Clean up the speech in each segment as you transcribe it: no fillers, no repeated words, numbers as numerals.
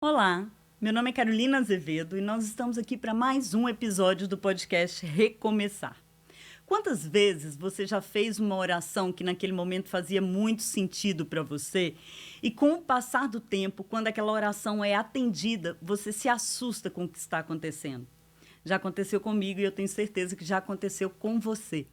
Olá, meu nome é Carolina Azevedo e nós estamos aqui para mais um episódio do podcast Recomeçar. Quantas vezes você já fez uma oração que naquele momento fazia muito sentido para você e com o passar do tempo, quando aquela oração é atendida, você se assusta com o que está acontecendo? Já aconteceu comigo e eu tenho certeza que já aconteceu com você.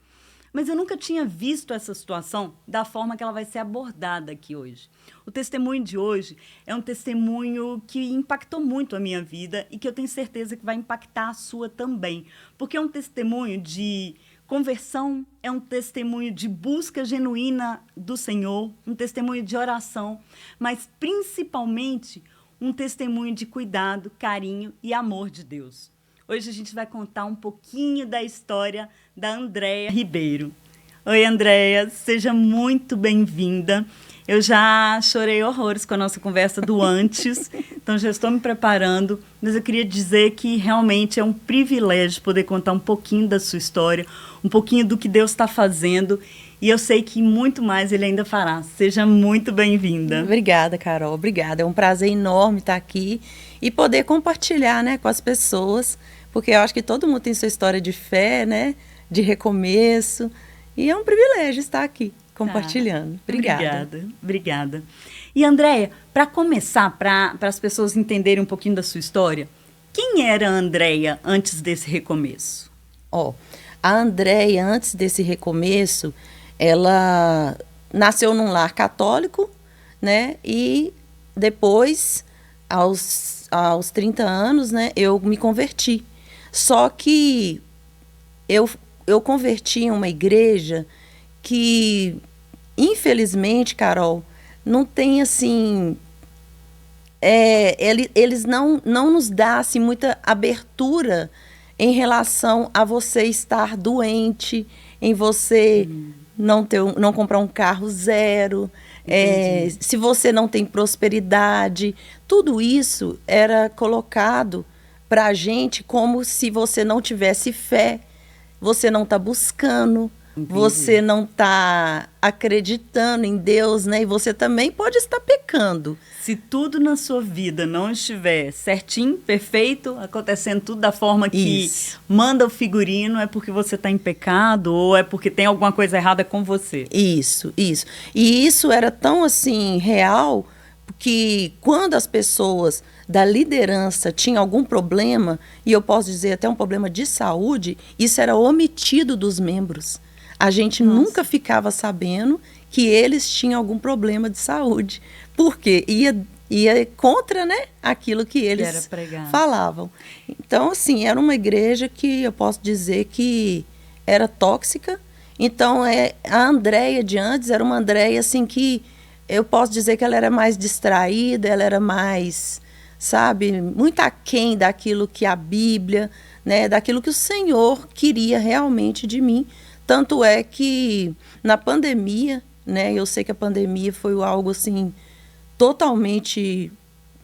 Mas eu nunca tinha visto essa situação da forma que ela vai ser abordada aqui hoje. O testemunho de hoje é um testemunho que impactou muito a minha vida e que eu tenho certeza que vai impactar a sua também. Porque é um testemunho de conversão, é um testemunho de busca genuína do Senhor, um testemunho de oração, mas principalmente um testemunho de cuidado, carinho e amor de Deus. Hoje a gente vai contar um pouquinho da história da Andréia Ribeiro. Oi, Andréia, seja muito bem-vinda. Eu já chorei horrores com a nossa conversa do antes, então já estou me preparando, mas eu queria dizer que realmente é um privilégio poder contar um pouquinho da sua história, um pouquinho do que Deus está fazendo, e eu sei que muito mais Ele ainda fará. Seja muito bem-vinda. Obrigada, Carol, obrigada. É um prazer enorme estar aqui e poder compartilhar, né, com as pessoas, porque eu acho que todo mundo tem sua história de fé, né, de recomeço, e é um privilégio estar aqui compartilhando. Obrigada. Obrigada. E, Andréia, para começar, para as pessoas entenderem um pouquinho da sua história, quem era a Andréia antes desse recomeço? A Andréia, antes desse recomeço, ela nasceu num lar católico, né, e depois, aos 30 anos, né, eu me converti. Só que eu converti em uma igreja que, infelizmente, Carol, não tem assim... eles não nos dão assim, muita abertura em relação a você estar doente, em você não comprar um carro zero, se você não tem prosperidade. Tudo isso era colocado para a gente como se você não tivesse fé, você não está buscando, você não está acreditando em Deus, né? E você também pode estar pecando. Se tudo na sua vida não estiver certinho, perfeito, acontecendo tudo da forma que manda o figurino, é porque você está em pecado ou é porque tem alguma coisa errada com você. Isso. E isso era tão assim real que quando as pessoas da liderança tinham algum problema, e eu posso dizer até um problema de saúde, isso era omitido dos membros. A gente nunca ficava sabendo que eles tinham algum problema de saúde, porque ia contra, né, aquilo que eles falavam. Então, assim, era uma igreja que eu posso dizer que era tóxica. Então, a Andréia de antes era uma Andréia assim, que eu posso dizer que ela era mais distraída, ela era mais, sabe, muito aquém daquilo que a Bíblia, né, daquilo que o Senhor queria realmente de mim. Tanto é que na pandemia, né, eu sei que a pandemia foi algo assim totalmente,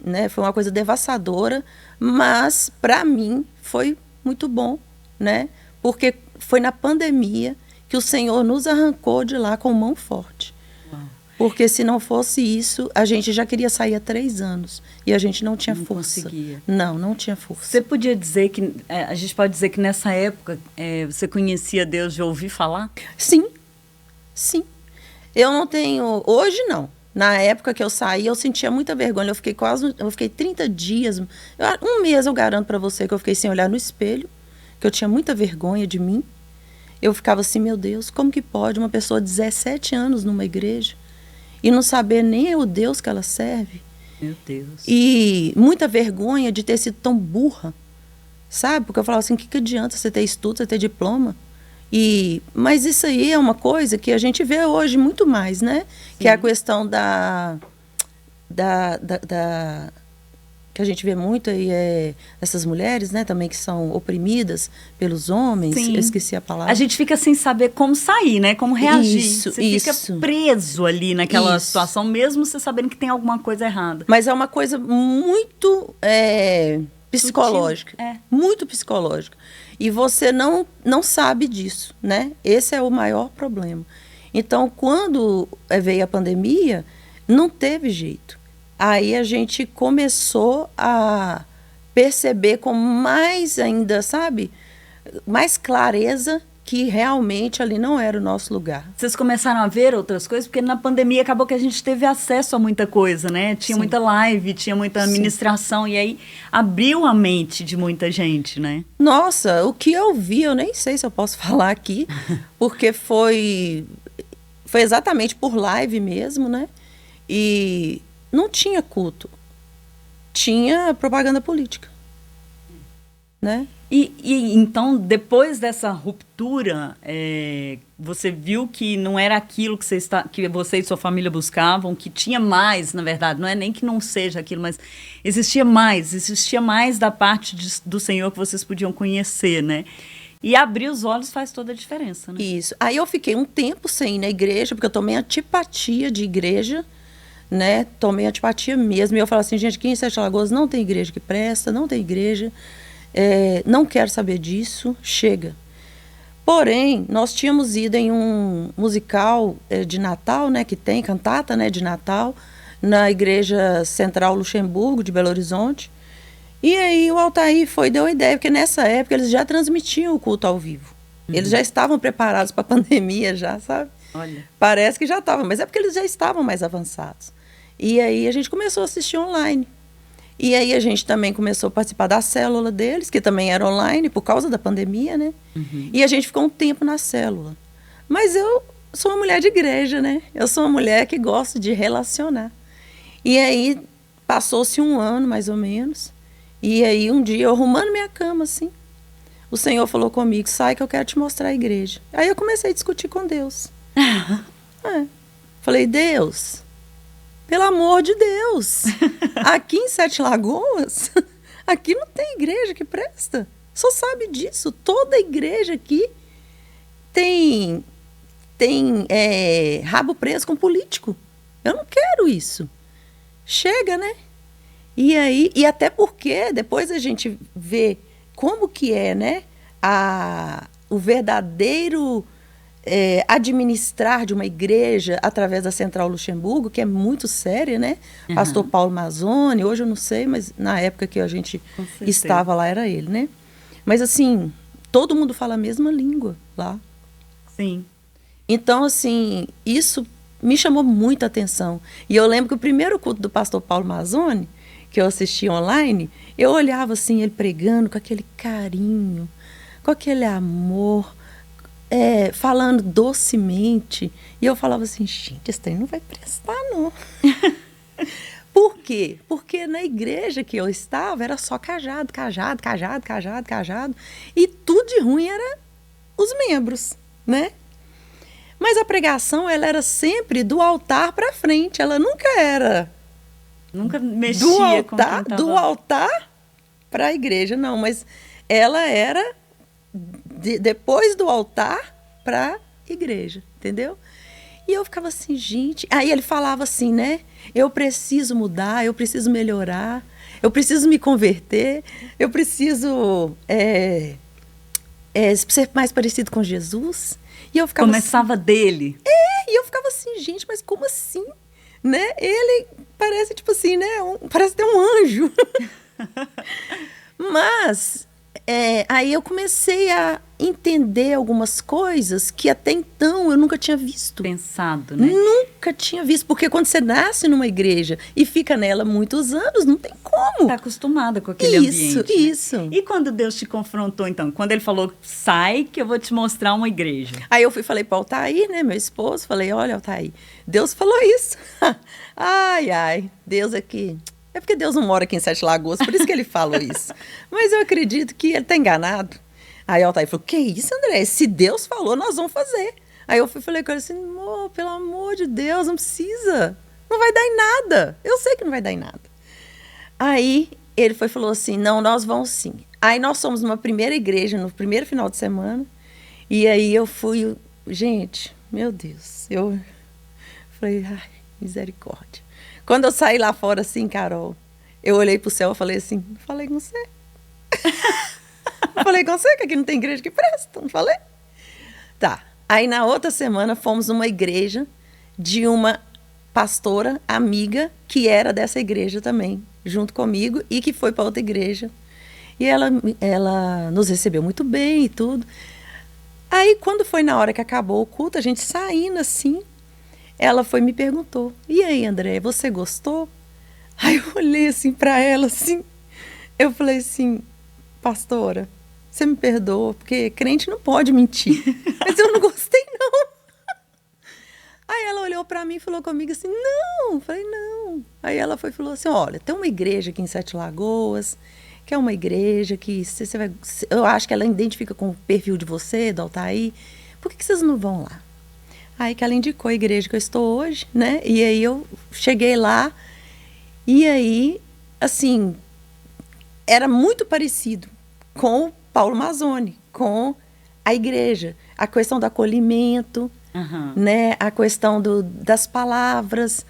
né, foi uma coisa devastadora, mas para mim foi muito bom, né, porque foi na pandemia que o Senhor nos arrancou de lá com mão forte. Porque se não fosse isso, a gente já queria sair há 3 anos. E a gente não tinha força. Conseguia. Não tinha força. Você podia dizer que... a gente pode dizer que nessa época você conhecia Deus de ouvir falar? Sim. Eu não tenho... Hoje, não. Na época que eu saí, eu sentia muita vergonha. Eu fiquei 30 dias... Um mês eu garanto para você que eu fiquei sem olhar no espelho. Que eu tinha muita vergonha de mim. Eu ficava assim, meu Deus, como que pode uma pessoa de 17 anos numa igreja e não saber nem o Deus que ela serve? Meu Deus. E muita vergonha de ter sido tão burra, sabe? Porque eu falava assim, o que adianta você ter estudo, você ter diploma? Mas isso aí é uma coisa que a gente vê hoje muito mais, né? Sim. Que é a questão que a gente vê muito aí, essas mulheres, né, também que são oprimidas pelos homens. Sim. Eu esqueci a palavra. A gente fica sem saber como sair, né? Como reagir. Você fica preso ali naquela situação, mesmo você sabendo que tem alguma coisa errada. Mas é uma coisa muito psicológica. Muito psicológica. E você não sabe disso, né? Esse é o maior problema. Então, quando veio a pandemia, não teve jeito. aí a gente começou a perceber com mais ainda, sabe, mais clareza que realmente ali não era o nosso lugar. Vocês começaram a ver outras coisas? Porque na pandemia acabou que a gente teve acesso a muita coisa, né? Tinha muita live, tinha muita administração, e aí abriu a mente de muita gente, né? Nossa, o que eu vi, eu nem sei se eu posso falar aqui, porque foi exatamente por live mesmo, né? E não tinha culto, tinha propaganda política, né? E então, depois dessa ruptura, você viu que não era aquilo que você e sua família buscavam, que tinha mais, na verdade, não é nem que não seja aquilo, mas existia mais da parte do Senhor que vocês podiam conhecer, né? E abrir os olhos faz toda a diferença, né? Isso. Aí eu fiquei um tempo sem ir na igreja, porque eu tomei antipatia de igreja, né? Tomei antipatia mesmo. E eu falo assim, gente, aqui em Sete Lagoas não tem igreja que presta, não tem igreja. Não quero saber disso, chega. Porém, nós tínhamos ido em um musical de Natal, né, que tem cantata, né, de Natal, na Igreja Central Luxemburgo, de Belo Horizonte. E aí o Altair deu a ideia, porque nessa época eles já transmitiam o culto ao vivo. Eles já estavam preparados para a pandemia, já, sabe? Olha. Parece que já estavam, mas é porque eles já estavam mais avançados. E aí a gente começou a assistir online. E aí a gente também começou a participar da célula deles, que também era online, por causa da pandemia, né? Uhum. E a gente ficou um tempo na célula. Mas eu sou uma mulher de igreja, né? Eu sou uma mulher que gosta de relacionar. E aí passou-se um ano, mais ou menos. E aí um dia, eu arrumando minha cama, assim, o Senhor falou comigo, sai que eu quero te mostrar a igreja. Aí eu comecei a discutir com Deus. Falei, Deus... Pelo amor de Deus, aqui em Sete Lagoas, aqui não tem igreja que presta. Só sabe disso. Toda igreja aqui tem rabo preso com político. Eu não quero isso. Chega, né? E aí, e até porque depois a gente vê como que é, né? O verdadeiro... administrar de uma igreja através da Central Luxemburgo, que é muito séria, né? Uhum. Pastor Paulo Mazzoni, hoje eu não sei, mas na época que a gente estava lá era ele, né? Mas assim, todo mundo fala a mesma língua lá. Sim. Então, assim, isso me chamou muita atenção. E eu lembro que o primeiro culto do pastor Paulo Mazzoni, que eu assisti online, eu olhava assim, ele pregando com aquele carinho, com aquele amor... falando docemente. E eu falava assim, gente, esse trem não vai prestar, não. Por quê? Porque na igreja que eu estava, era só cajado. E tudo de ruim era os membros, né? Mas a pregação, ela era sempre do altar para frente. Ela nunca era... Nunca mexia com quem tava... Do altar para a igreja, não. Mas ela era... depois do altar para a igreja, entendeu? E eu ficava assim, gente... Aí ele falava assim, né? Eu preciso mudar, eu preciso melhorar, eu preciso me converter, eu preciso ser mais parecido com Jesus. E eu ficava Começava assim, dele. E eu ficava assim, gente, mas como assim? Né? Ele parece, tipo assim, né? Parece ter um anjo. Mas... aí eu comecei a entender algumas coisas que até então eu nunca tinha visto. Pensado, né? Nunca tinha visto, porque quando você nasce numa igreja e fica nela muitos anos, não tem como. Está acostumada com aquele ambiente. Isso. E quando Deus te confrontou, então? Quando ele falou, sai que eu vou te mostrar uma igreja. Aí eu falei para o Altair, né, meu esposo, falei, olha, Altair, Deus falou isso. Ai, Deus aqui... É porque Deus não mora aqui em Sete Lagoas, por isso que ele falou isso. Mas eu acredito que ele está enganado. Aí o Altair falou, que isso, André? Se Deus falou, nós vamos fazer. Aí eu falei com ele assim, pelo amor de Deus, não precisa. Não vai dar em nada. Eu sei que não vai dar em nada. Aí ele falou assim, não, nós vamos sim. Aí nós fomos numa primeira igreja, no primeiro final de semana. E aí eu fui, gente, meu Deus. Eu falei, ai, misericórdia. Quando eu saí lá fora, assim, Carol, eu olhei pro céu e falei assim, falei com você. Falei com você que aqui não tem igreja que presta, não falei? Tá. Aí na outra semana fomos numa igreja de uma pastora, amiga, que era dessa igreja também, junto comigo, e que foi para outra igreja. E ela nos recebeu muito bem e tudo. Aí, quando foi na hora que acabou o culto, a gente saindo assim, ela foi e me perguntou, e aí, André, você gostou? Aí eu olhei assim para ela, assim, eu falei assim, pastora, você me perdoa, porque crente não pode mentir, mas eu não gostei não. Aí ela olhou para mim e falou comigo assim, não, eu falei, não. Aí ela foi e falou assim, olha, tem uma igreja aqui em Sete Lagoas, que é uma igreja que você vai, eu acho que ela identifica com o perfil de você, do Altair, por que vocês não vão lá? Aí que ela indicou a igreja que eu estou hoje, né? E aí eu cheguei lá, e aí, assim, era muito parecido com o Paulo Mazzoni, com a igreja, a questão do acolhimento, né? A questão das palavras,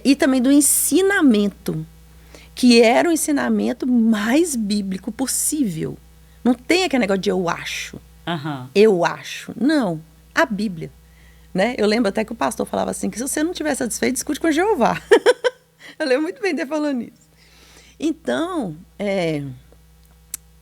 e também do ensinamento, que era o ensinamento mais bíblico possível. Não tem aquele negócio de eu acho. Eu acho. Não, a Bíblia. Né? Eu lembro até que o pastor falava assim, que se você não estiver satisfeito, discute com Jeová. Eu lembro muito bem dele falando isso. Então,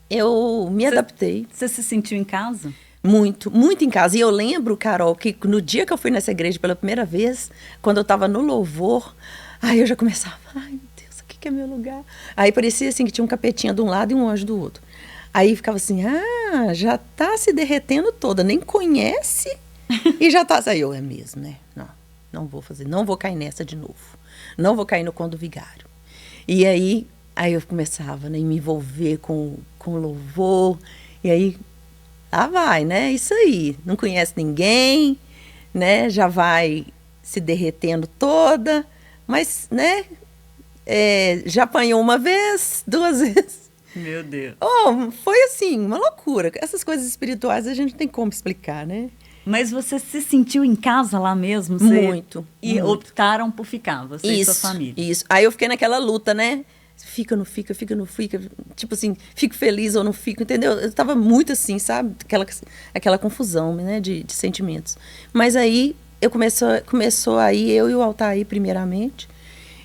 eu me adaptei. Você se sentiu em casa? Muito, muito em casa. E eu lembro, Carol, que no dia que eu fui nessa igreja pela primeira vez, quando eu estava no louvor, aí eu já começava, ai meu Deus, aqui que é meu lugar. Aí parecia assim que tinha um capetinha de um lado e um anjo do outro. Aí ficava assim, já tá se derretendo toda, nem conhece e já tá. Aí eu, é mesmo, né? Não vou fazer, não vou cair nessa de novo. Não vou cair no conto do vigário. E aí eu começava, né, a me envolver com louvor, e aí lá vai, né? Isso aí, não conhece ninguém, né? Já vai se derretendo toda, mas, né? Já apanhou uma vez, 2 vezes. Meu Deus. Foi assim, uma loucura. Essas coisas espirituais a gente não tem como explicar, né? Mas você se sentiu em casa lá mesmo? Muito. E optaram por ficar, você e sua família? Isso. Aí eu fiquei naquela luta, né? Fica, não fica, fica, não fica. Tipo assim, fico feliz ou não fico, entendeu? Eu tava muito assim, sabe? Aquela confusão, né? De sentimentos. Mas aí começou aí, eu e o Altair, primeiramente.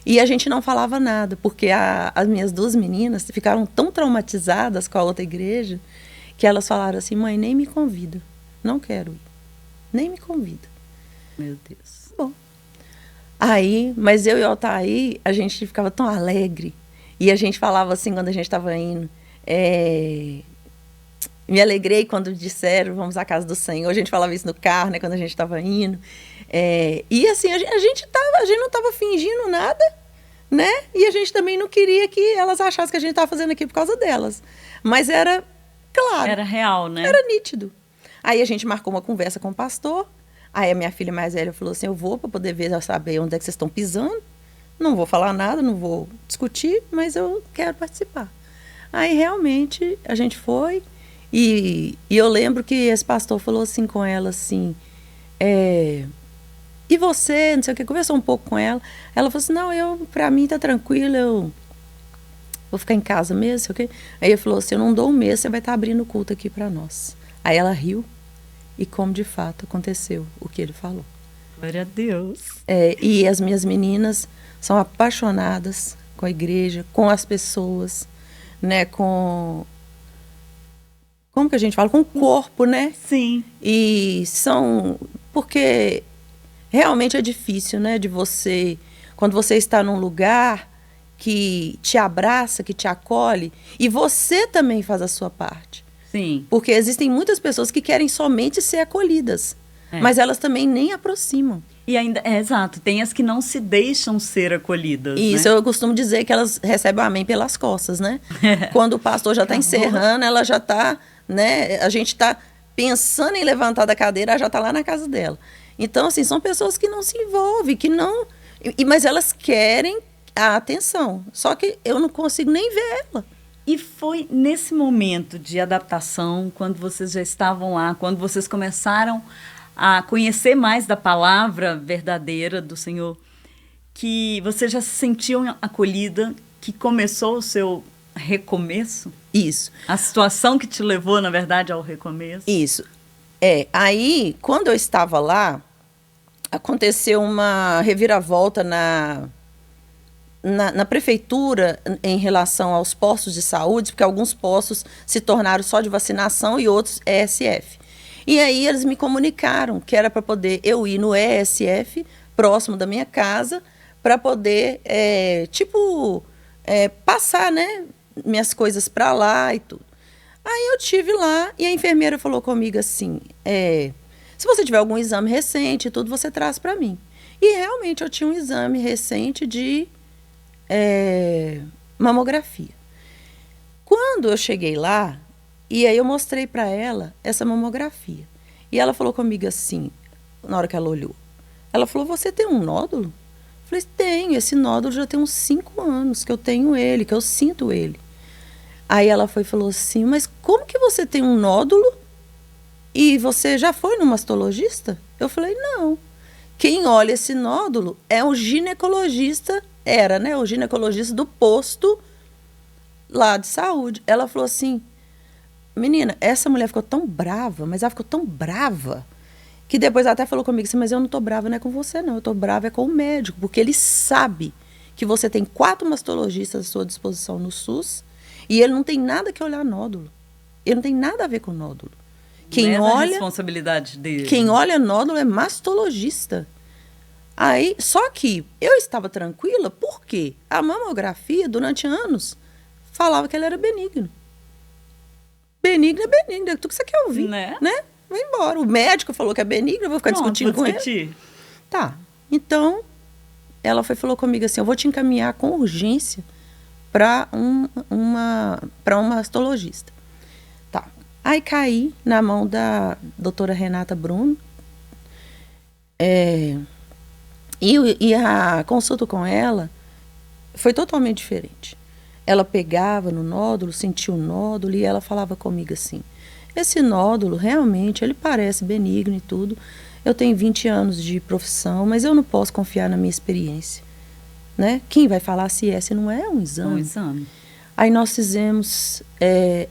E a gente não falava nada, porque as minhas 2 meninas ficaram tão traumatizadas com a outra igreja, que elas falaram assim, mãe, nem me convida. Não quero ir. Nem me convida. Meu Deus. Bom. Aí, mas eu e o Altair, a gente ficava tão alegre. E a gente falava assim, quando a gente estava indo, me alegrei quando disseram, vamos à casa do Senhor. A gente falava isso no carro, né, quando a gente estava indo. E assim, a gente não estava fingindo nada, né? E a gente também não queria que elas achassem que a gente estava fazendo aquilo por causa delas. Mas era claro. Era real, né? Era nítido. Aí a gente marcou uma conversa com o pastor. Aí a minha filha mais velha falou assim, eu vou para poder ver, saber onde é que vocês estão pisando. Não vou falar nada, não vou discutir, mas eu quero participar. Aí realmente a gente foi. E eu lembro que esse pastor falou assim com ela, assim, e você, não sei o que, conversou um pouco com ela. Ela falou assim, não, pra mim tá tranquilo, eu vou ficar em casa mesmo, sei o quê. Aí ele falou assim, eu não dou 1 mês, você vai estar abrindo o culto aqui para nós. Aí ela riu. E como de fato aconteceu o que ele falou. Glória a Deus. E as minhas meninas são apaixonadas com a igreja, com as pessoas, né? Como que a gente fala? Com o corpo, né? Sim. E porque realmente é difícil, né? Quando você está num lugar que te abraça, que te acolhe, e você também faz a sua parte. Sim. Porque existem muitas pessoas que querem somente ser acolhidas, mas elas também nem aproximam. E ainda, exato, tem as que não se deixam ser acolhidas. Isso, né? Eu costumo dizer que elas recebem o amém pelas costas, né? Quando o pastor já está encerrando, ela já está, né? A gente está pensando em levantar da cadeira, ela já está lá na casa dela. Então, assim, são pessoas que não se envolvem, que não... Mas elas querem a atenção, só que eu não consigo nem ver ela. E foi nesse momento de adaptação, quando vocês já estavam lá, quando vocês começaram a conhecer mais da palavra verdadeira do Senhor, que vocês já se sentiam acolhida, que começou o seu recomeço? Isso. A situação que te levou, na verdade, ao recomeço? Isso. Aí, quando eu estava lá, aconteceu uma reviravolta na prefeitura em relação aos postos de saúde, porque alguns postos se tornaram só de vacinação e outros ESF. E aí eles me comunicaram que era para poder eu ir no ESF, próximo da minha casa, para poder, passar, né, minhas coisas para lá e tudo. Aí eu tive lá e a enfermeira falou comigo assim, se você tiver algum exame recente e tudo, você traz para mim. E realmente eu tinha um exame recente de mamografia. Quando eu cheguei lá, e aí eu mostrei para ela essa mamografia. E ela falou comigo assim, na hora que ela olhou. Ela falou, você tem um nódulo? Eu falei, tenho, esse nódulo já tem uns 5 anos que eu tenho ele, que eu sinto ele. Aí ela falou assim, mas como que você tem um nódulo e você já foi no mastologista? Eu falei, não. Quem olha esse nódulo é o ginecologista, o ginecologista do posto lá de saúde. Ela falou assim, menina, essa mulher ficou tão brava, mas ela ficou tão brava, que depois ela até falou comigo assim, mas eu não tô brava, não é com você não, eu tô brava é com o médico, porque ele sabe que você tem 4 mastologistas à sua disposição no SUS, e ele não tem nada que olhar nódulo. Ele não tem nada a ver com nódulo. Quem olha, responsabilidade dele. Quem olha nódulo é mastologista. Aí, só que eu estava tranquila porque a mamografia, durante anos, falava que ela era benigno. Benigno é benigno, é tudo que você quer ouvir, né? Vai embora. O médico falou que é benigno, eu vou ficar discutindo com ele. Tá. Então, ela falou comigo assim, eu vou te encaminhar com urgência para um mastologista. Tá. Aí caí na mão da doutora Renata Bruno. E a consulta com ela foi totalmente diferente. Ela pegava no nódulo, sentia o nódulo e ela falava comigo assim, esse nódulo realmente, ele parece benigno e tudo, eu tenho 20 anos de profissão, mas eu não posso confiar na minha experiência. Né? Quem vai falar se é, se não é um exame. Um exame. Aí nós fizemos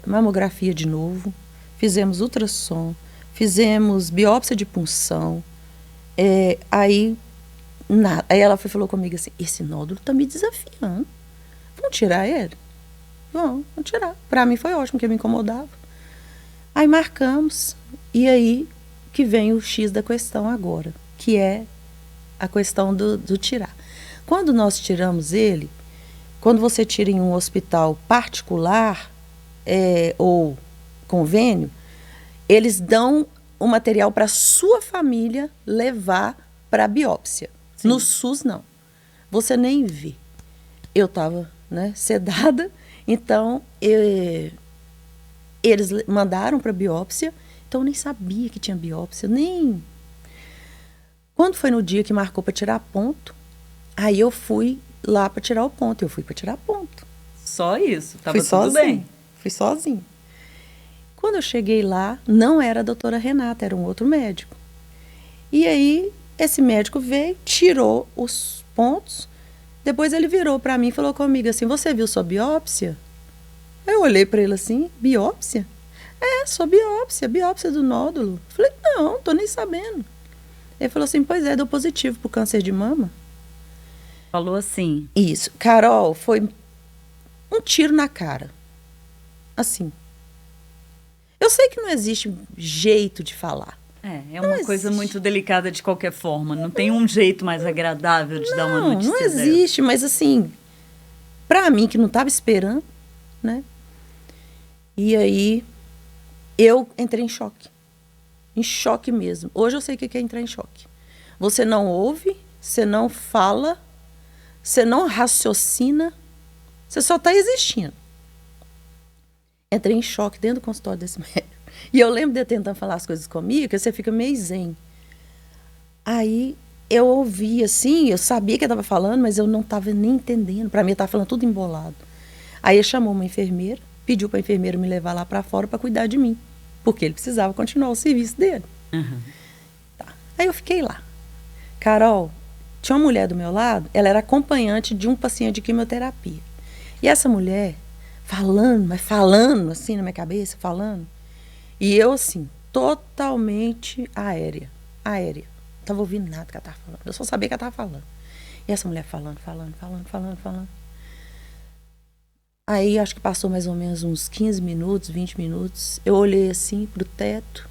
mamografia de novo, fizemos ultrassom, fizemos biópsia de punção. Aí ela falou comigo assim, esse nódulo está me desafiando. Vamos tirar ele? Vamos tirar. Para mim foi ótimo, porque me incomodava. Aí marcamos, e aí que vem o X da questão agora, que é a questão do tirar. Quando nós tiramos ele, quando você tira em um hospital particular ou convênio, eles dão o material para a sua família levar para a biópsia. Sim. No SUS, não. Você nem vê. Eu estava sedada, então eles mandaram para a biópsia, então eu nem sabia que tinha biópsia, nem... Quando foi no dia que marcou para tirar ponto, aí eu fui lá para tirar o ponto. Eu fui para tirar ponto. Só isso? Tava tudo bem? Fui sozinha. Quando eu cheguei lá, não era a doutora Renata, era um outro médico. E aí, esse médico veio, tirou os pontos, depois ele virou para mim e falou comigo assim, você viu sua biópsia? Eu olhei para ele assim, biópsia? Sua biópsia do nódulo. Falei, não, tô nem sabendo. Ele falou assim, pois deu positivo pro câncer de mama. Falou assim. Isso. Carol, foi um tiro na cara. Assim. Eu sei que não existe jeito de falar. É uma coisa muito delicada de qualquer forma. Não tem um jeito mais agradável de dar uma notícia Não existe, mas assim, pra mim que não estava esperando, né? E aí, eu entrei em choque. Em choque mesmo. Hoje eu sei o que é entrar em choque. Você não ouve, você não fala, você não raciocina, você só está existindo. Entrei em choque dentro do consultório desse médico. E eu lembro de eu tentando falar as coisas comigo, que você fica meio zen. Aí eu ouvi assim, eu sabia que ele estava falando, mas eu não estava nem entendendo. Para mim, ele estava falando tudo embolado. Aí ele chamou uma enfermeira, pediu para a enfermeira me levar lá para fora para cuidar de mim, porque ele precisava continuar o serviço dele. Uhum. Tá. Aí eu fiquei lá. Carol, tinha uma mulher do meu lado, ela era acompanhante de um paciente de quimioterapia. E essa mulher, falando assim na minha cabeça, falando. E eu assim, totalmente aérea. tava ouvindo nada que ela tava falando. Eu só sabia que ela tava falando. E essa mulher falando. Aí acho que passou mais ou menos uns 15 minutos, 20 minutos. Eu olhei assim pro teto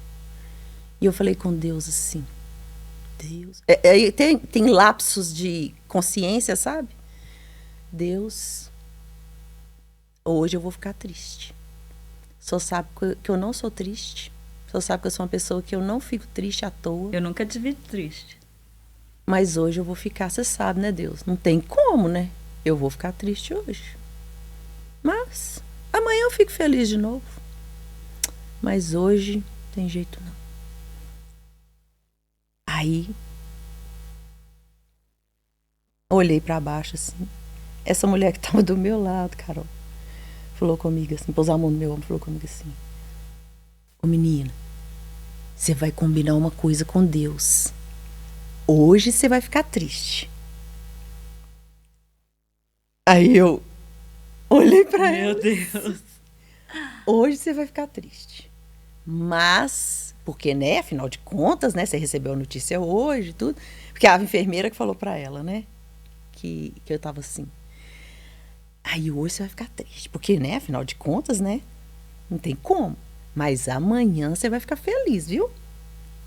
e eu falei com Deus assim, Deus... tem lapsos de consciência, sabe? Deus, hoje eu vou ficar triste. Só sabe que eu não sou triste. Só sabe que eu sou uma pessoa que eu não fico triste à toa. Eu nunca te vi triste. Mas hoje eu vou ficar, você sabe, né, Deus? Não tem como, né? Eu vou ficar triste hoje. Mas amanhã eu fico feliz de novo. Mas hoje não tem jeito não. Aí, olhei pra baixo assim. Essa mulher que tava do meu lado, Carol, falou comigo assim, pôs a mão no meu ombro, falou comigo assim: ô menina, você vai combinar uma coisa com Deus. Hoje você vai ficar triste. Aí eu olhei pra ela. Meu Deus. Hoje você vai ficar triste. Mas, porque, né, afinal de contas, né, você recebeu a notícia hoje e tudo. Porque a enfermeira que falou pra ela, né, que eu tava assim. Aí hoje você vai ficar triste. Porque, né, afinal de contas, né, não tem como. Mas amanhã você vai ficar feliz, viu?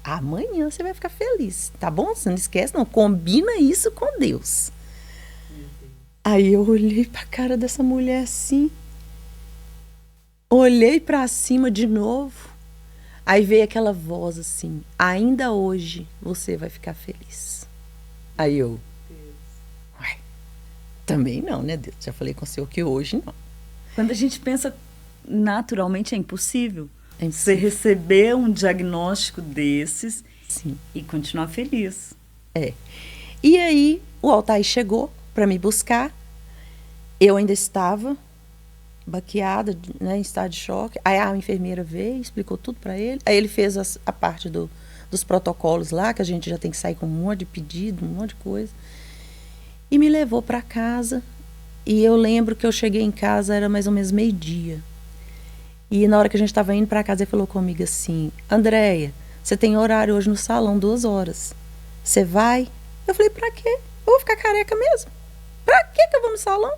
Amanhã você vai ficar feliz, tá bom? Você não esquece, não. Combina isso com Deus. Aí eu olhei pra cara dessa mulher assim. Olhei pra cima de novo. Aí veio aquela voz assim: ainda hoje você vai ficar feliz. Aí eu... Ué, também não, né, Deus? Já falei com o senhor que hoje não. Quando a gente pensa, naturalmente é impossível. É Você impossível. receber um diagnóstico desses Sim. e continuar feliz. É. E aí o Altair chegou para me buscar. Eu ainda estava baqueada, né, em estado de choque. Aí a enfermeira veio, explicou tudo para ele. Aí ele fez a parte dos protocolos lá, que a gente já tem que sair com um monte de pedido, um monte de coisa. E me levou para casa. E eu lembro que eu cheguei em casa, era mais ou menos meio-dia. E na hora que a gente estava indo para casa, ele falou comigo assim: Andréia, você tem horário hoje no salão, 2 horas. Você vai? Eu falei: pra quê? Eu vou ficar careca mesmo? Pra quê que eu vou no salão?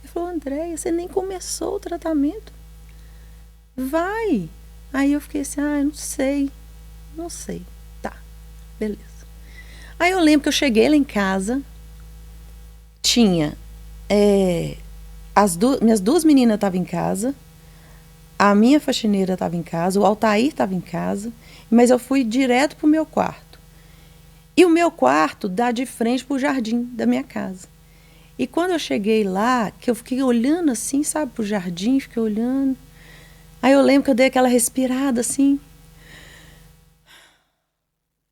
Ele falou: Andréia, você nem começou o tratamento. Vai. Aí eu fiquei assim: não sei. Não sei. Tá, beleza. Aí eu lembro que eu cheguei lá em casa, tinha... minhas 2 meninas estavam em casa, a minha faxineira estava em casa, o Altair estava em casa, mas eu fui direto para o meu quarto. E o meu quarto dá de frente para o jardim da minha casa. E quando eu cheguei lá, que eu fiquei olhando assim, sabe, para o jardim, fiquei olhando. Aí eu lembro que eu dei aquela respirada assim.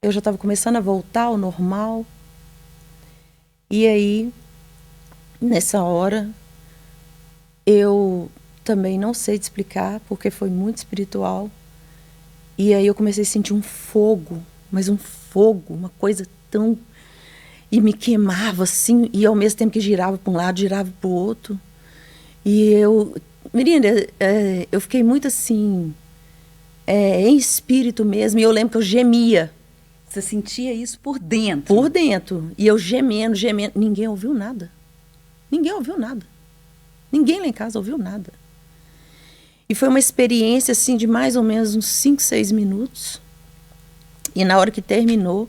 Eu já estava começando a voltar ao normal. E aí, nessa hora, eu também não sei te explicar, porque foi muito espiritual. E aí eu comecei a sentir um fogo, mas um fogo, uma coisa tão... E me queimava assim, e ao mesmo tempo que girava para um lado, girava para o outro. E eu... Menina, eu fiquei muito assim, em espírito mesmo, e eu lembro que eu gemia. Você sentia isso por dentro? Por dentro. E eu gemendo. Ninguém ouviu nada. Ninguém ouviu nada. Ninguém lá em casa ouviu nada. E foi uma experiência, assim, de mais ou menos uns 5, 6 minutos. E na hora que terminou,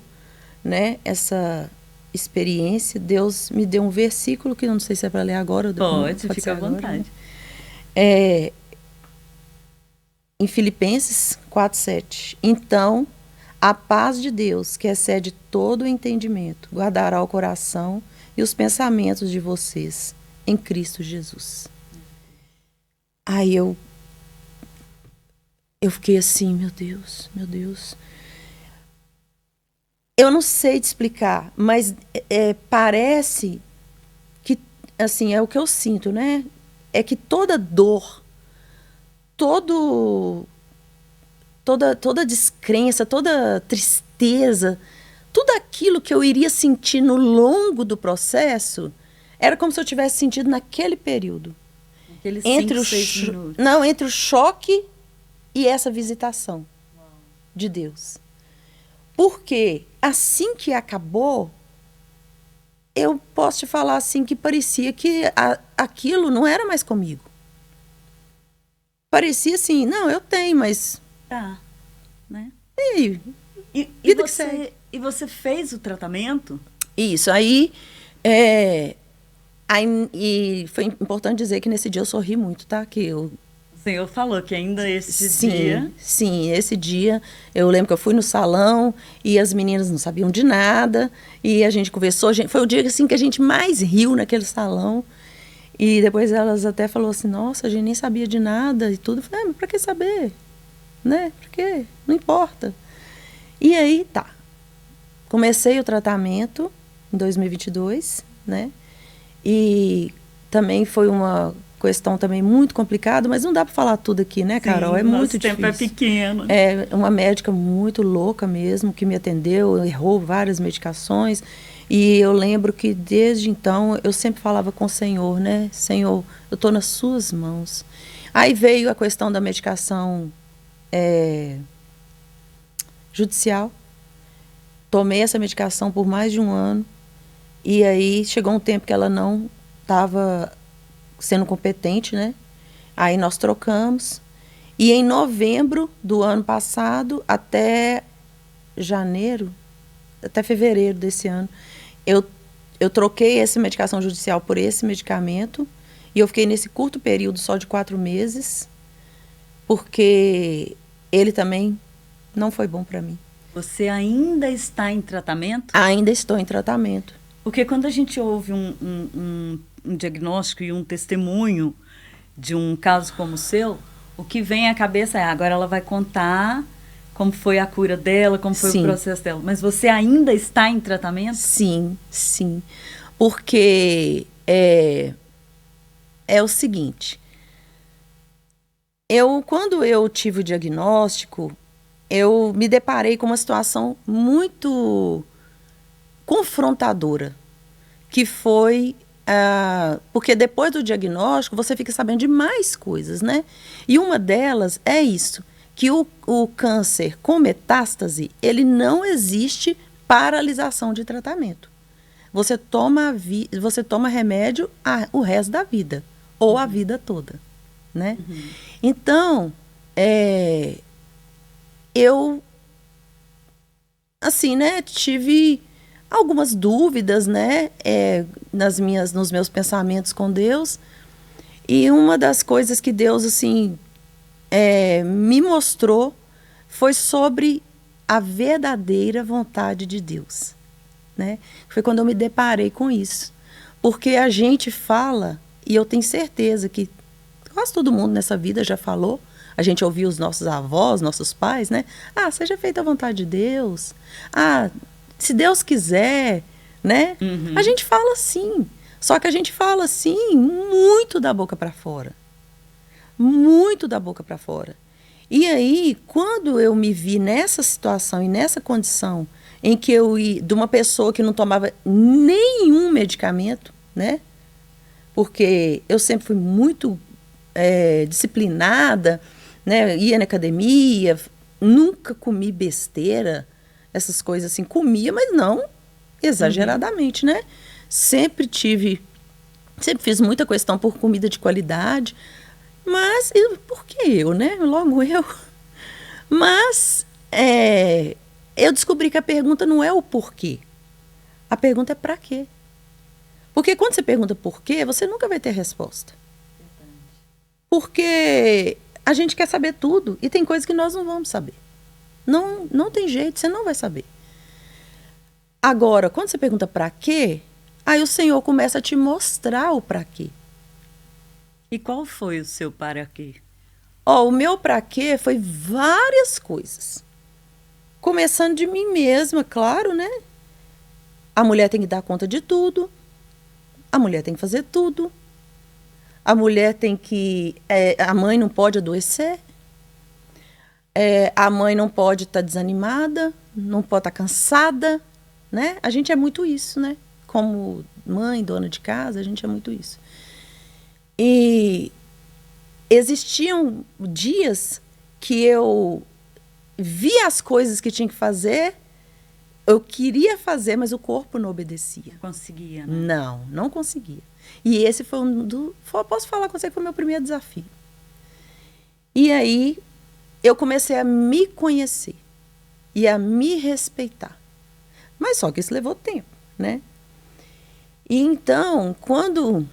né, essa experiência, Deus me deu um versículo, que eu não sei se é para ler agora. Pode ficar à vontade. Né? Em Filipenses 4:7. Então, a paz de Deus, que excede todo o entendimento, guardará o coração e os pensamentos de vocês em Cristo Jesus. Aí eu fiquei assim, meu Deus, meu Deus. Eu não sei te explicar, mas parece que, assim, é o que eu sinto, né? É que toda dor, toda descrença, toda tristeza, tudo aquilo que eu iria sentir no longo do processo, era como se eu tivesse sentido naquele período. Aqueles 5, 6 minutos. Não, entre o choque e essa visitação de Deus. Porque assim que acabou, eu posso te falar assim que parecia que aquilo não era mais comigo. Parecia assim, não, eu tenho, mas... Tá, né? E, E vida que segue. você fez o tratamento? Isso, aí, e foi importante dizer que nesse dia eu sorri muito, tá? Que eu... O senhor falou que ainda esse Sim, dia... sim, esse dia eu lembro que eu fui no salão e as meninas não sabiam de nada e a gente conversou, foi o dia assim, que a gente mais riu naquele salão e depois elas até falaram assim, nossa, a gente nem sabia de nada e tudo. Eu falei, mas pra que saber? Né? Pra quê? Não importa. E aí, tá. Comecei o tratamento em 2022, né? E também foi uma questão também muito complicada, mas não dá para falar tudo aqui, né, Carol? Sim, É muito difícil. O tempo é pequeno. É uma médica muito louca mesmo, que me atendeu, errou várias medicações. E eu lembro que desde então eu sempre falava com o Senhor, né? Senhor, eu estou nas suas mãos. Aí veio a questão da medicação judicial. Tomei essa medicação por mais de um ano. E aí chegou um tempo que ela não estava sendo competente, né? Aí nós trocamos. E em novembro do ano passado, até janeiro, até fevereiro desse ano, eu troquei essa medicação judicial por esse medicamento. E eu fiquei nesse curto período só de 4 meses, porque ele também não foi bom para mim. Você ainda está em tratamento? Ainda estou em tratamento. Porque quando a gente ouve um diagnóstico e um testemunho de um caso como o seu, o que vem à cabeça é, agora ela vai contar como foi a cura dela, como foi o processo dela. Mas você ainda está em tratamento? Sim, sim. Porque é o seguinte, quando eu tive o diagnóstico, eu me deparei com uma situação muito confrontadora, que foi porque depois do diagnóstico você fica sabendo de mais coisas, né? E uma delas é isso, que o câncer com metástase, ele não existe paralisação de tratamento. Você toma remédio o resto da vida, ou a vida toda, né? Uhum. Então, eu, assim, né, tive algumas dúvidas, né, nos meus pensamentos com Deus. E uma das coisas que Deus, assim, me mostrou foi sobre a verdadeira vontade de Deus, né? Foi quando eu me deparei com isso. Porque a gente fala, e eu tenho certeza que quase todo mundo nessa vida já falou, a gente ouviu os nossos avós, nossos pais, né? Ah, seja feita a vontade de Deus. Ah, se Deus quiser, né? Uhum. A gente fala assim. Só que a gente fala assim muito da boca para fora. Muito da boca para fora. E aí, quando eu me vi nessa situação e nessa condição em que eu ia de uma pessoa que não tomava nenhum medicamento, né? Porque eu sempre fui muito disciplinada, né? Ia na academia, nunca comi besteira, essas coisas assim. Comia, mas não exageradamente, né? Sempre fiz muita questão por comida de qualidade. Mas, por que eu, né? Logo eu. Mas, eu descobri que a pergunta não é o porquê. A pergunta é para quê. Porque quando você pergunta por quê, você nunca vai ter resposta. Porque a gente quer saber tudo e tem coisas que nós não vamos saber. Não tem jeito, você não vai saber. Agora, quando você pergunta para quê, aí o Senhor começa a te mostrar o para quê. E qual foi o seu para quê? O meu para quê foi várias coisas. Começando de mim mesma, claro, né? A mulher tem que dar conta de tudo. A mulher tem que fazer tudo. A mulher tem que... a mãe não pode adoecer. A mãe não pode estar desanimada, não pode estar cansada, né? A gente é muito isso, né? Como mãe, dona de casa, a gente é muito isso. E existiam dias que eu via as coisas que tinha que fazer eu queria fazer, mas o corpo não obedecia. Conseguia, né? Não conseguia. E esse foi posso falar com você que foi o meu primeiro desafio. E aí, eu comecei a me conhecer e a me respeitar. Mas só que isso levou tempo, né? E então, quando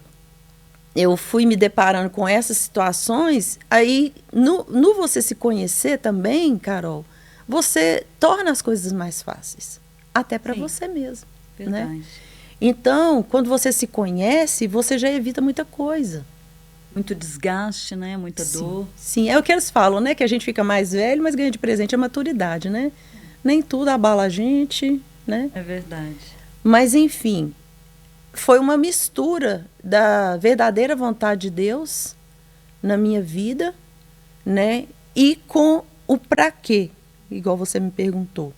eu fui me deparando com essas situações, aí, no você se conhecer também, Carol, você torna as coisas mais fáceis. Até para você mesmo. Verdade. Né? Então, quando você se conhece, você já evita muita coisa. Muito desgaste, né? Muita dor. Sim, é o que eles falam, né? Que a gente fica mais velho, mas ganha de presente a maturidade, né? Nem tudo abala a gente, né? É verdade. Mas, enfim, foi uma mistura da verdadeira vontade de Deus na minha vida, né? E com o pra quê, igual você me perguntou.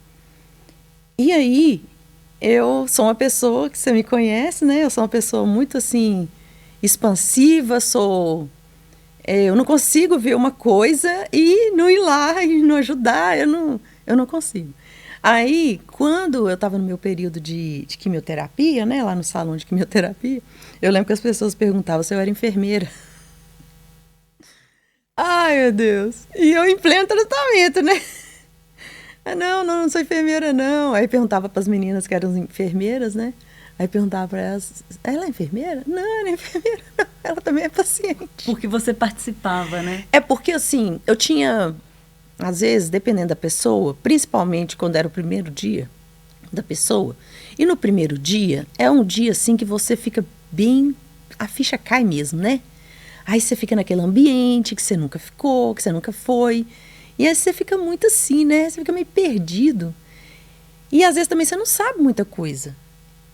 E aí, eu sou uma pessoa que você me conhece, né? Eu sou uma pessoa muito, assim, expansiva, eu não consigo ver uma coisa e não ir lá e não ajudar, eu não consigo. Aí, quando eu estava no meu período de quimioterapia, né, lá no salão de quimioterapia, eu lembro que as pessoas perguntavam se eu era enfermeira. Ai, meu Deus! E eu em pleno tratamento, né? Não sou enfermeira, não. Aí perguntava para as meninas que eram enfermeiras, né? Aí perguntava para elas, ela é enfermeira? Não, ela é enfermeira, não. Ela também é paciente. Porque você participava, né? É porque, assim, eu tinha, às vezes, dependendo da pessoa, principalmente quando era o primeiro dia da pessoa, e no primeiro dia, é um dia, assim, que você fica bem, a ficha cai mesmo, né? Aí você fica naquele ambiente que você nunca ficou, que você nunca foi, e aí você fica muito assim, né? Você fica meio perdido. E às vezes também você não sabe muita coisa.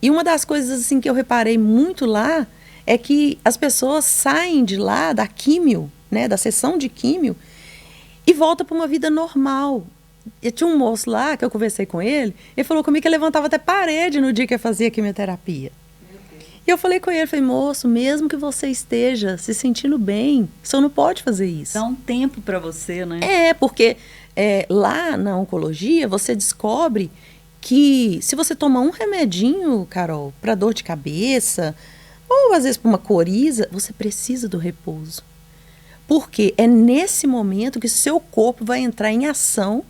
E uma das coisas assim que eu reparei muito lá é que as pessoas saem de lá, da químio, né, da sessão de químio, e voltam para uma vida normal. E tinha um moço lá, que eu conversei com ele falou comigo que ele levantava até parede no dia que eu fazia quimioterapia. E eu falei com ele, moço, mesmo que você esteja se sentindo bem, você não pode fazer isso. Dá um tempo para você, né? Porque lá na oncologia você descobre que se você tomar um remedinho, Carol, para dor de cabeça, ou às vezes para uma coriza, você precisa do repouso. Porque é nesse momento que seu corpo vai entrar em ação,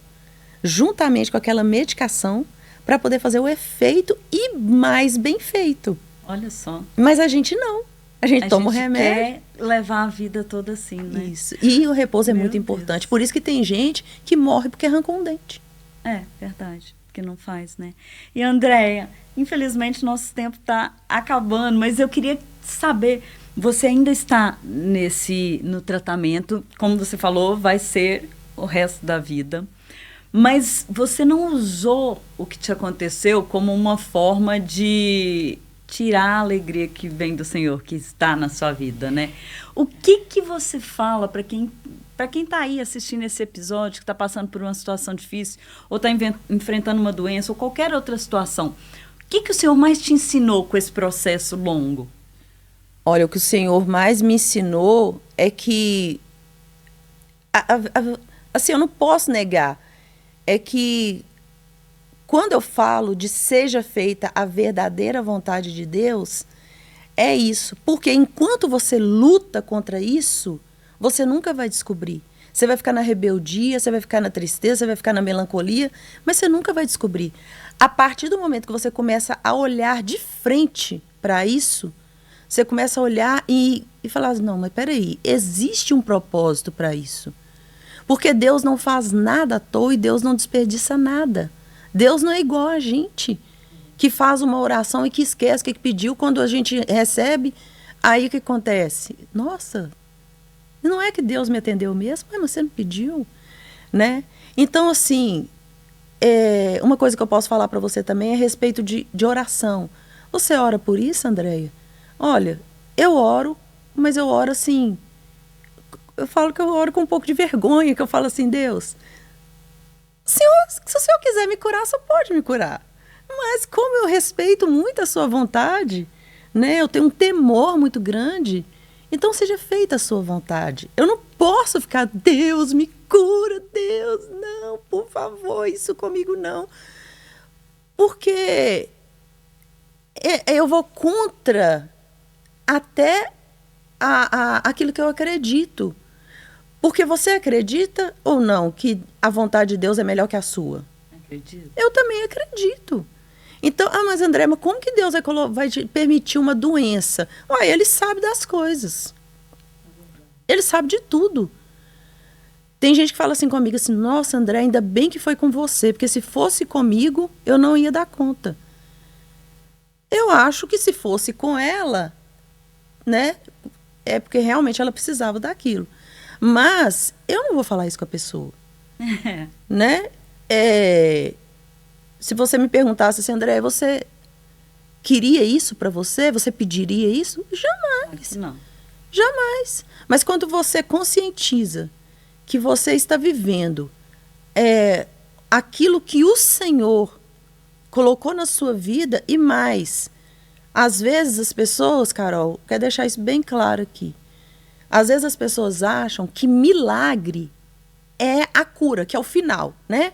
juntamente com aquela medicação, para poder fazer o efeito e mais bem feito. Olha só. Mas a gente não. A gente toma o remédio. Quer levar a vida toda assim, né? Isso. E o repouso é muito importante. Por isso que tem gente que morre porque arrancou um dente. É, verdade. Que não faz, né? E, Andréia, infelizmente nosso tempo está acabando, mas eu queria saber, você ainda está no tratamento, como você falou, vai ser o resto da vida, mas você não usou o que te aconteceu como uma forma de tirar a alegria que vem do Senhor, que está na sua vida, né? O que você fala para quem está aí assistindo esse episódio, que está passando por uma situação difícil, ou está enfrentando uma doença, ou qualquer outra situação? O que o Senhor mais te ensinou com esse processo longo? Olha, o que o Senhor mais me ensinou é que, assim, eu não posso negar, é que quando eu falo de seja feita a verdadeira vontade de Deus, é isso. Porque enquanto você luta contra isso, você nunca vai descobrir. Você vai ficar na rebeldia, você vai ficar na tristeza, você vai ficar na melancolia, mas você nunca vai descobrir. A partir do momento que você começa a olhar de frente para isso, você começa a olhar e falar, não, mas peraí, existe um propósito para isso. Porque Deus não faz nada à toa e Deus não desperdiça nada. Deus não é igual a gente, que faz uma oração e que esquece o que pediu. Quando a gente recebe, aí o que acontece? Nossa, não é que Deus me atendeu mesmo? Mas você não pediu, né? Então, assim, uma coisa que eu posso falar para você também é a respeito de oração. Você ora por isso, Andréia? Olha, eu oro, mas eu oro assim, eu falo que eu oro com um pouco de vergonha, que eu falo assim, Deus, Senhor, se o Senhor quiser me curar, só pode me curar. Mas como eu respeito muito a sua vontade, né? Eu tenho um temor muito grande, então seja feita a sua vontade. Eu não posso ficar, Deus me cura, Deus, não, por favor, isso comigo não. Porque eu vou contra até aquilo que eu acredito. Porque você acredita ou não que a vontade de Deus é melhor que a sua? Acredito. Eu também acredito. Então, mas André, mas como que Deus vai te permitir uma doença? Ué, ele sabe das coisas. Ele sabe de tudo. Tem gente que fala assim comigo, assim, nossa, André, ainda bem que foi com você, porque se fosse comigo, eu não ia dar conta. Eu acho que se fosse com ela, né, é porque realmente ela precisava daquilo. Mas eu não vou falar isso com a pessoa, né? Se você me perguntasse assim, André, você queria isso para você? Você pediria isso? Jamais. Não. Jamais. Mas quando você conscientiza que você está vivendo aquilo que o Senhor colocou na sua vida e mais. Às vezes as pessoas, Carol, quero deixar isso bem claro aqui. Às vezes as pessoas acham que milagre é a cura, que é o final, né?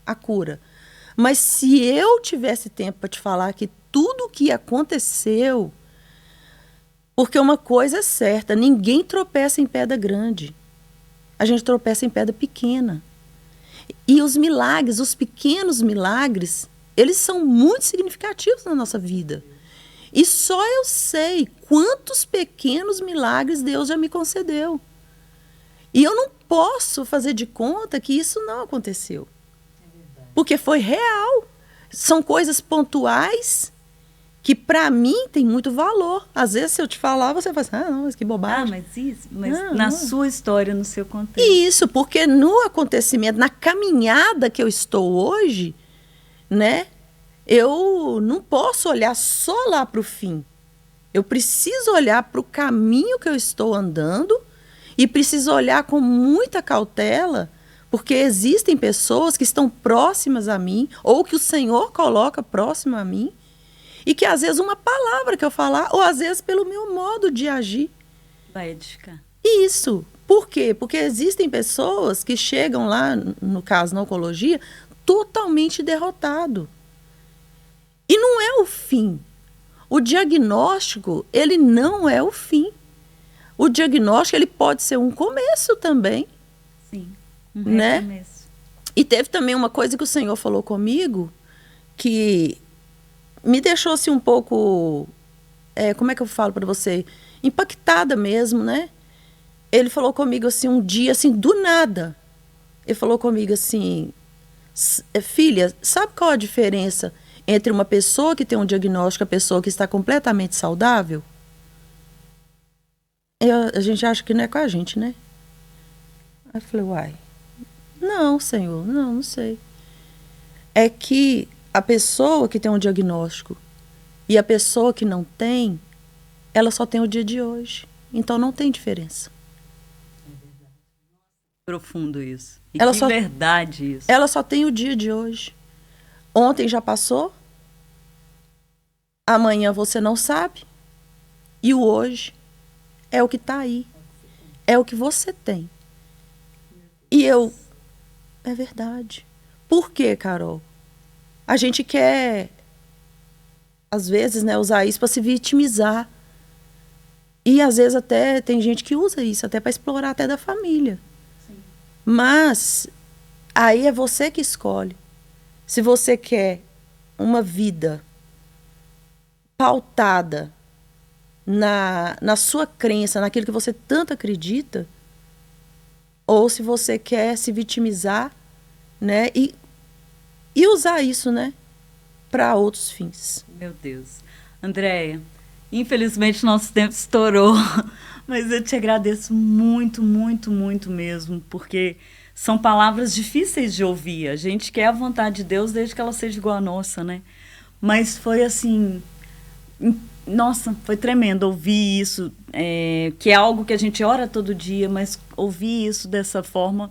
A cura. Mas se eu tivesse tempo para te falar que tudo o que aconteceu, porque uma coisa é certa, ninguém tropeça em pedra grande. A gente tropeça em pedra pequena. E os milagres, os pequenos milagres, eles são muito significativos na nossa vida. E só eu sei quantos pequenos milagres Deus já me concedeu. E eu não posso fazer de conta que isso não aconteceu. Porque foi real. São coisas pontuais que para mim tem muito valor. Às vezes, se eu te falar, você fala assim, não, mas que bobagem. Mas na sua história, no seu contexto. Isso, porque no acontecimento, na caminhada que eu estou hoje, né, eu não posso olhar só lá para o fim. Eu preciso olhar para o caminho que eu estou andando e preciso olhar com muita cautela, porque existem pessoas que estão próximas a mim ou que o Senhor coloca próximo a mim e que às vezes uma palavra que eu falar ou às vezes pelo meu modo de agir vai edificar. Isso. Por quê? Porque existem pessoas que chegam lá, no caso na oncologia, totalmente derrotado. E não é o fim. O diagnóstico, ele não é o fim. O diagnóstico, ele pode ser um começo também. Sim, né? Recomeço. E teve também uma coisa que o Senhor falou comigo, que me deixou assim um pouco, como é que eu falo para você? Impactada mesmo, né? Ele falou comigo assim um dia, assim, do nada. Ele falou comigo assim, filha, sabe qual a diferença entre uma pessoa que tem um diagnóstico e a pessoa que está completamente saudável? A gente acha que não é com a gente, né? Aí eu falei, uai, não, Senhor, não sei. É que a pessoa que tem um diagnóstico e a pessoa que não tem, ela só tem o dia de hoje. Então não tem diferença. Profundo isso. E ela que verdade isso. Ela só tem o dia de hoje. Ontem já passou. Amanhã você não sabe. E o hoje é o que está aí. É o que você tem. E é verdade. Por quê, Carol? A gente quer, às vezes, né, usar isso para se vitimizar. E, às vezes, até tem gente que usa isso até para explorar até da família. Sim. Mas aí é você que escolhe. Se você quer uma vida pautada na sua crença, naquilo que você tanto acredita, ou se você quer se vitimizar, né, e usar isso, né, para outros fins. Meu Deus. Andréia, infelizmente nosso tempo estourou, mas eu te agradeço muito, muito, muito mesmo, porque são palavras difíceis de ouvir. A gente quer a vontade de Deus desde que ela seja igual à nossa, né? Mas foi assim, nossa, foi tremendo ouvir isso, que é algo que a gente ora todo dia, mas ouvir isso dessa forma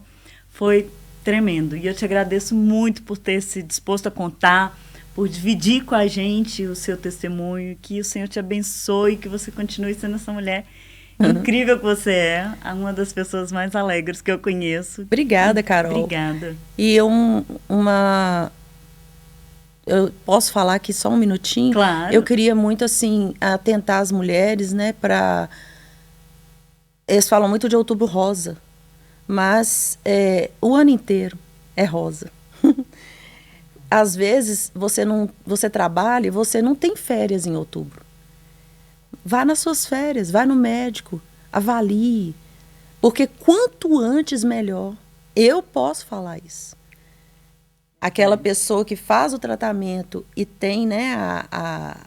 foi tremendo. E eu te agradeço muito por ter se disposto a contar, por dividir com a gente o seu testemunho, que o Senhor te abençoe, que você continue sendo essa mulher incrível que você é, uma das pessoas mais alegres que eu conheço. Obrigada, Carol. Obrigada. E eu posso falar aqui só um minutinho? Claro. Eu queria muito, assim, atentar as mulheres, né, para... Eles falam muito de Outubro Rosa, mas o ano inteiro é rosa. Às vezes, você trabalha e você não tem férias em outubro. Vá nas suas férias, vai no médico, avalie. Porque quanto antes, melhor. Eu posso falar isso. Aquela pessoa que faz o tratamento e tem, né, a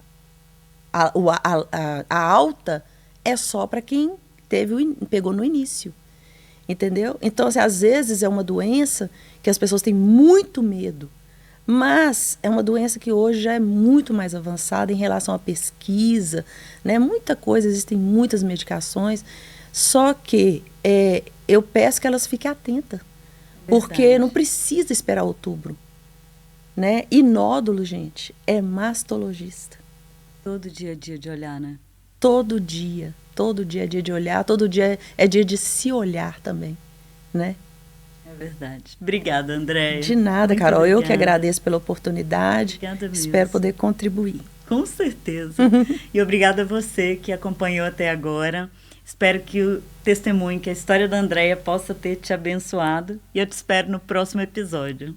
alta, é só para quem pegou no início. Entendeu? Então, assim, às vezes é uma doença que as pessoas têm muito medo. Mas é uma doença que hoje já é muito mais avançada em relação à pesquisa, né? Muita coisa, existem muitas medicações. Só que eu peço que elas fiquem atentas. Porque não precisa esperar outubro. Né? E nódulo, gente, é mastologista. Todo dia é dia de olhar, né? Todo dia é dia de olhar, todo dia é dia de se olhar também, né? É verdade. Obrigada, Andréia. De nada, muito Carol. Obrigada. Eu que agradeço pela oportunidade. Obrigada mesmo. Espero poder contribuir. Com certeza. E obrigada a você que acompanhou até agora. Espero que o testemunho, que a história da Andréia possa ter te abençoado. E eu te espero no próximo episódio.